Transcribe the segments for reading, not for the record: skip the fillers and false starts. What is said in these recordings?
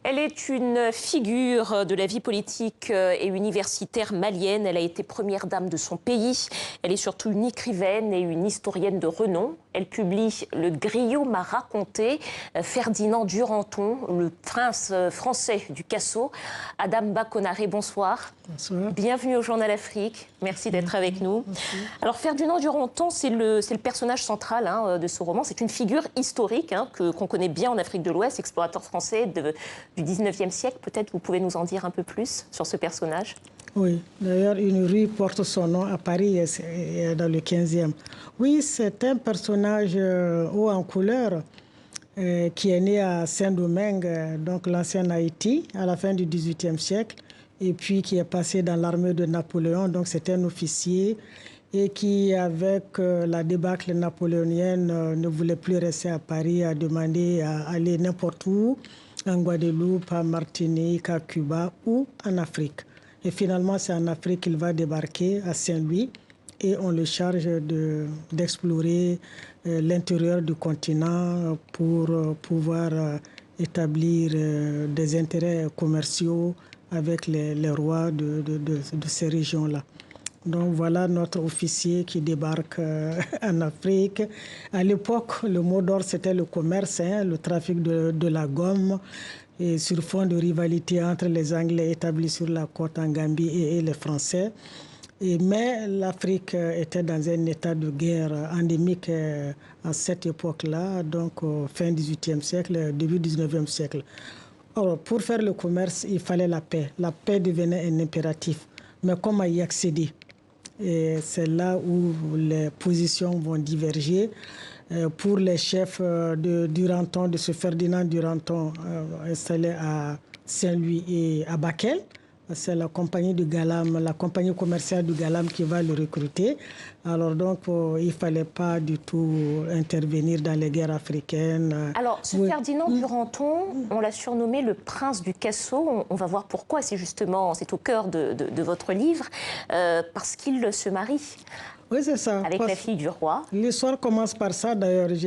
Elle est une figure de la vie politique et universitaire malienne. Elle a été première dame de son pays. Elle est surtout une écrivaine et une historienne de renom. Elle publie Le Griot m'a raconté, Ferdinand Duranton, le prince français du Casso. Adam Bakonaré, bonsoir. Bonsoir. Bienvenue au Journal Afrique. Merci d'être avec nous. Merci. Alors Ferdinand Duranton, c'est le personnage central de ce roman. C'est une figure historique qu'on connaît bien en Afrique de l'Ouest, explorateur français du 19e siècle. Peut-être vous pouvez nous en dire un peu plus sur ce personnage. Oui, d'ailleurs, une rue porte son nom à Paris, dans le 15e. Oui, c'est un personnage haut en couleur qui est né à Saint-Domingue, donc l'ancien Haïti, à la fin du 18e siècle, et puis qui est passé dans l'armée de Napoléon. Donc c'est un officier et qui, avec la débâcle napoléonienne, ne voulait plus rester à Paris, a demandé à aller n'importe où, en Guadeloupe, à Martinique, à Cuba ou en Afrique. Et finalement, c'est en Afrique qu'il va débarquer, à Saint-Louis, et on le charge d'explorer l'intérieur du continent pour pouvoir établir des intérêts commerciaux avec les rois de ces régions-là. Donc voilà notre officier qui débarque en Afrique. À l'époque, le mot d'ordre, c'était le commerce, le trafic de la gomme, et sur fond de rivalité entre les Anglais établis sur la côte en Gambie et les Français. Mais l'Afrique était dans un état de guerre endémique à cette époque-là, donc fin 18e siècle, début 19e siècle. Alors, pour faire le commerce, il fallait la paix. La paix devenait un impératif. Mais comment y accéder? Et c'est là où les positions vont diverger. Pour les chefs de Duranton, de ce Ferdinand Duranton, installé à Saint-Louis et à Bakel, c'est la compagnie du Galam, la compagnie commerciale du Galam qui va le recruter. Alors donc, il ne fallait pas du tout intervenir dans les guerres africaines. Alors, ce Ferdinand Duranton, on l'a surnommé le prince du Casso. On va voir pourquoi. C'est au cœur de votre livre, parce qu'il se marie. Oui, c'est ça. Avec la fille du roi. L'histoire commence par ça, d'ailleurs. Il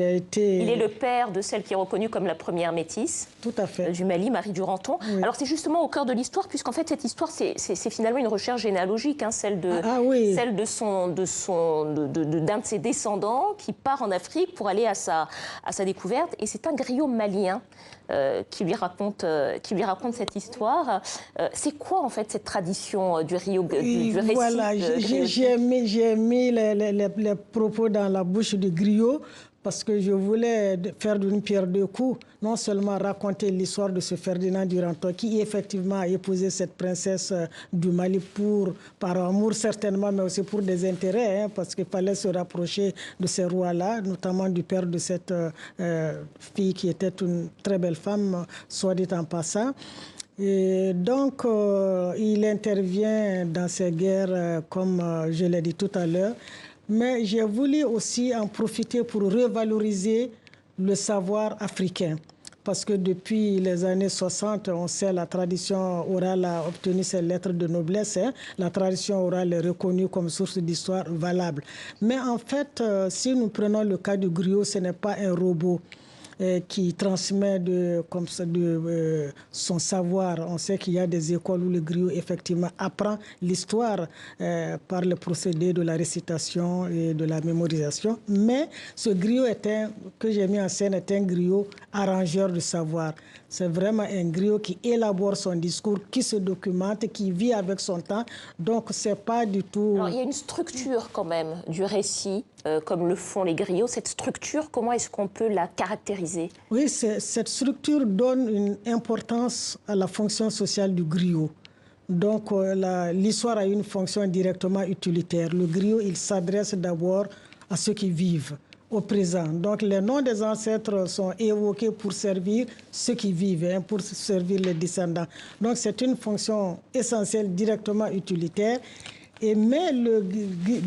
est le père de celle qui est reconnue comme la première métisse. Tout à fait. Du Mali, Marie Duranton. Oui. Alors, c'est justement au cœur de l'histoire, puisqu'en fait, cette histoire, c'est finalement une recherche généalogique, celle d'un de ses descendants qui part en Afrique pour aller à sa découverte. Et c'est un griot malien qui lui raconte cette histoire. C'est quoi, en fait, cette tradition du récit? Voilà, j'ai mis les propos dans la bouche du griot parce que je voulais faire d'une pierre deux coups, non seulement raconter l'histoire de ce Ferdinand Duranton qui effectivement a épousé cette princesse du Mali par amour certainement, mais aussi pour des intérêts, parce qu'il fallait se rapprocher de ces rois-là, notamment du père de cette fille qui était une très belle femme, soit dit en passant. Et donc, il intervient dans ces guerres, comme je l'ai dit tout à l'heure. Mais j'ai voulu aussi en profiter pour revaloriser le savoir africain. Parce que depuis les années 60, on sait la tradition orale a obtenu ses lettres de noblesse. La tradition orale est reconnue comme source d'histoire valable. Mais en fait, si nous prenons le cas du griot, ce n'est pas un robot qui transmet son savoir. On sait qu'il y a des écoles où le griot effectivement apprend l'histoire par le procédé de la récitation et de la mémorisation. Mais ce griot que j'ai mis en scène est un griot arrangeur de savoir. C'est vraiment un griot qui élabore son discours, qui se documente, qui vit avec son temps. Donc, c'est pas du tout... Alors, il y a une structure quand même du récit, comme le font les griots. Cette structure, comment est-ce qu'on peut la caractériser? Oui, cette structure donne une importance à la fonction sociale du griot. Donc, l'histoire a une fonction directement utilitaire. Le griot, il s'adresse d'abord à ceux qui vivent au présent. Donc, les noms des ancêtres sont évoqués pour servir ceux qui vivent, pour servir les descendants. Donc, c'est une fonction essentielle, directement utilitaire. Mais le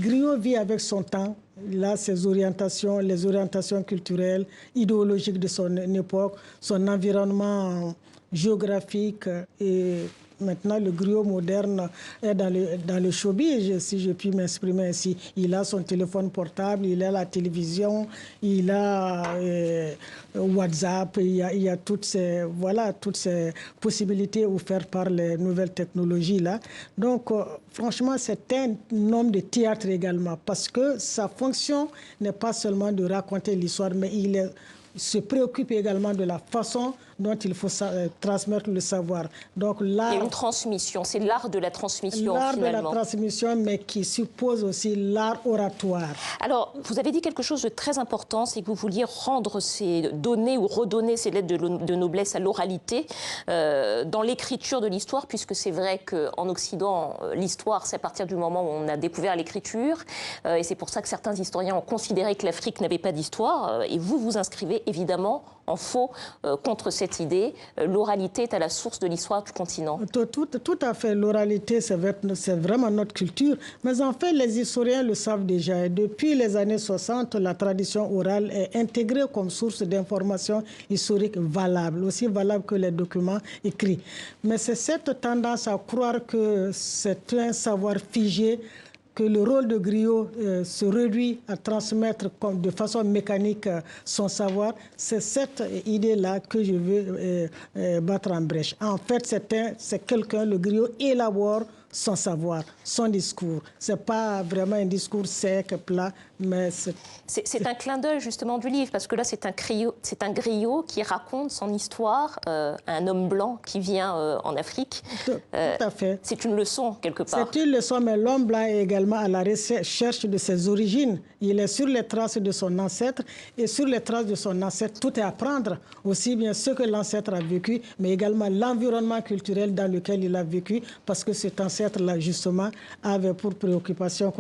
griot vit avec son temps. Là, ses orientations, les orientations culturelles, idéologiques de son époque, son environnement géographique et maintenant le griot moderne est dans le showbiz, si je puis m'exprimer ainsi. Il a son téléphone portable, il a la télévision, il a WhatsApp, il y a toutes ces possibilités offertes par les nouvelles technologies là. Donc franchement, c'est un homme de théâtre également, parce que sa fonction n'est pas seulement de raconter l'histoire, mais il se préoccupe également de la façon dont il faut transmettre le savoir. Donc, il y a une transmission, c'est l'art de la transmission finalement. L'art de la transmission, mais qui suppose aussi l'art oratoire. Alors, vous avez dit quelque chose de très important, c'est que vous vouliez rendre ces données ou redonner ces lettres de noblesse à l'oralité dans l'écriture de l'histoire, puisque c'est vrai qu'en Occident, l'histoire, c'est à partir du moment où on a découvert l'écriture, et c'est pour ça que certains historiens ont considéré que l'Afrique n'avait pas d'histoire, et vous vous inscrivez évidemment en faux contre cette idée. L'oralité est à la source de l'histoire du continent. Tout à fait. L'oralité, c'est vraiment notre culture. Mais en fait, les historiens le savent déjà. Et depuis les années 60, la tradition orale est intégrée comme source d'informations historiques valables, aussi valables que les documents écrits. Mais c'est cette tendance à croire que c'est un savoir figé, que le rôle de griot se réduit à transmettre de façon mécanique son savoir, c'est cette idée-là que je veux battre en brèche. En fait, c'est quelqu'un, le griot élabore son savoir, son discours. Ce n'est pas vraiment un discours sec, plat, mais c'est un clin d'œil justement du livre, parce que là, c'est un griot qui raconte son histoire à un homme blanc qui vient en Afrique. Tout à fait. C'est une leçon, quelque part. C'est une leçon, mais l'homme blanc est également à la recherche de ses origines. Il est sur les traces de son ancêtre, et sur les traces de son ancêtre, tout est à prendre, aussi bien ce que l'ancêtre a vécu, mais également l'environnement culturel dans lequel il a vécu, parce que cet ancêtre-là, justement, avait pour préoccupation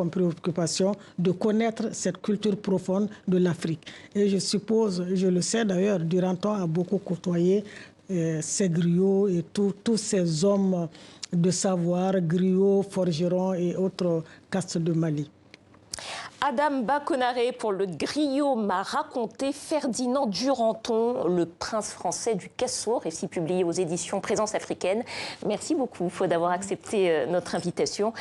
de connaître cette culture profonde de l'Afrique. Et je suppose, je le sais d'ailleurs, Duranton a beaucoup côtoyé ces griots et tous ces hommes de savoir, griots, forgerons et autres castes de Mali. Adam Bakonaré pour Le Griot m'a raconté, Ferdinand Duranton, le prince français du Casso, récit publié aux éditions Présence africaine. Merci beaucoup d'avoir accepté notre invitation.